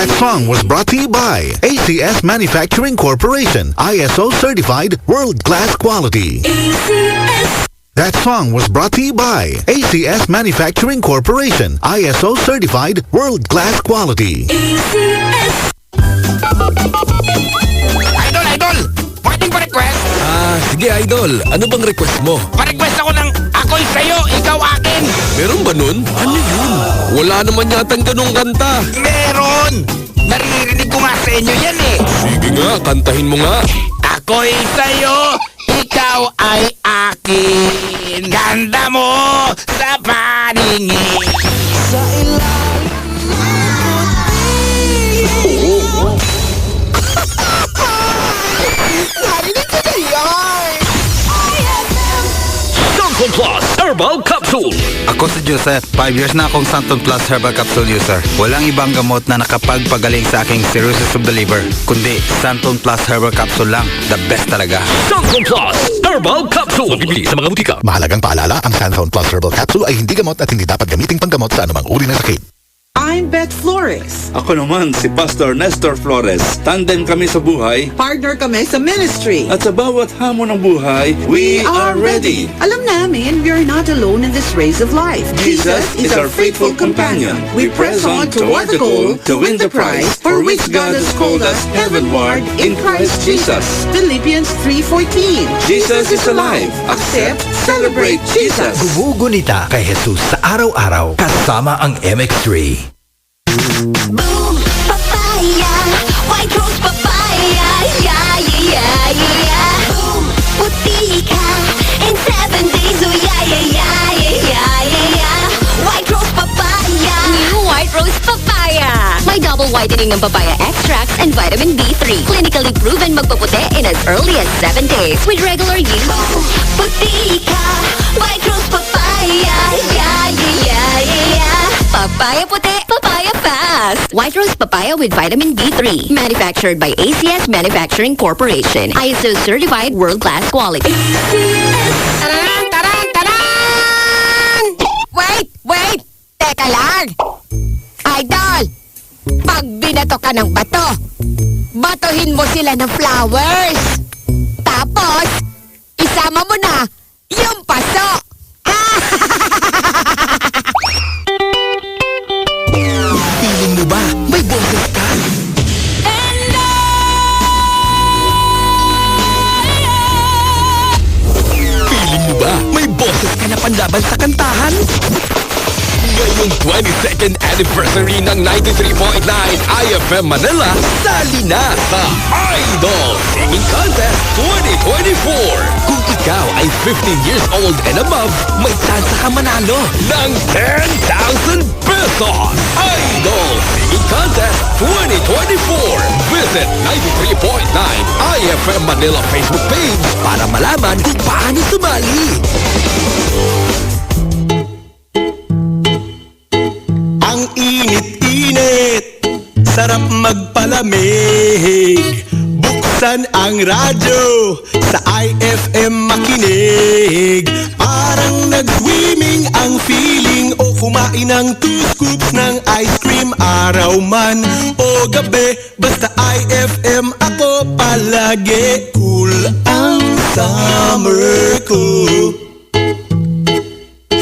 That song was brought to you by ACS Manufacturing Corporation, ISO certified world-class quality. ACS. That song was brought to you by ACS Manufacturing Corporation, ISO certified world-class quality. ACS. Idol! Pwedeng pa-request? Sige Idol. Ano bang request mo? Pa-request ako ng ako'y sa'yo, ikaw akin. Meron ba nun? Ano yun? Wala naman yatang ganong kanta. Meron! Naririnig ko nga sa inyo yan eh. Sige nga, kantahin mo nga. Ako'y sa'yo, ikaw ay akin. Ganda mo sa paningin. Sa ilalim narinig ko na yan! Santon Plus Herbal Capsule. Ako si Joseph, 5 years na akong Santon Plus Herbal Capsule user. Walang ibang gamot na nakapagpagaling sa aking cirrhosis of the liver, kundi Santon Plus Herbal Capsule lang. The best talaga. Santon Plus Herbal Capsule. Bibili sa mga butika. Mahalagang paalala, ang Santon Plus Herbal Capsule ay hindi gamot at hindi dapat gamiting panggamot sa anumang uri ng sakit. I'm Beth Flores. Ako naman si Pastor Nestor Flores. Tandem kami sa buhay Partner kami sa ministry. at sa bawat hamon ng buhay, we are ready. Alam namin, we are not alone in this race of life. Jesus is our faithful companion. We press on toward the goal to win the prize for which God has called us heavenward in Christ Jesus. Philippians 3:14. Jesus is alive. Accept, celebrate Jesus. Gumugunita kay Jesus sa araw-araw kasama ang MX3. Boom, papaya, white rose papaya, yeah, yeah, yeah. Boom, puti ka, in 7 days, oh yeah, yeah, yeah, yeah, yeah. White rose papaya, new white rose papaya. May double whitening ng papaya extracts and vitamin B3. Clinically proven magpaputi in as early as 7 days with regular use. Boom, puti ka, white rose papaya, yeah, yeah, yeah. Papaya puti, papaya fast. White Rose Papaya with vitamin B3. Manufactured by ACS Manufacturing Corporation. ISO certified world-class quality. Tarang, tarang, tarang! Wait! Teka lang! Idol! Pag binato ka ng bato, batuhin mo sila ng flowers. Tapos, isama mo na yung paso. Feeling mo ba? May boses ka? Feeling mo ba? May boses ka na panlaban sa kantahan? Ngayong 22nd anniversary ng 93.9 IFM Manila, sali na sa Idol Singing Contest 2024. Kung ikaw ay 15 years old and above, may tsansa ka manalo ng 10,000 pesos. Idol Singing Contest 2024. Visit 93.9 IFM Manila Facebook page para malaman kung paano sumali. Ang init-init, sarap magpalamig. Buksan ang radyo, sa IFM makinig. Parang nag-swimming ang feeling, o kumain ng 2 scoops ng ice cream. Araw man o gabi, basta IFM ako palagi. Cool ang summer ko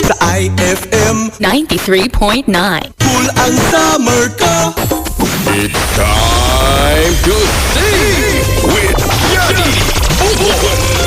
sa IFM 93.9. Cool ang summer ko. It's time to sing with Johnny Bubuhan.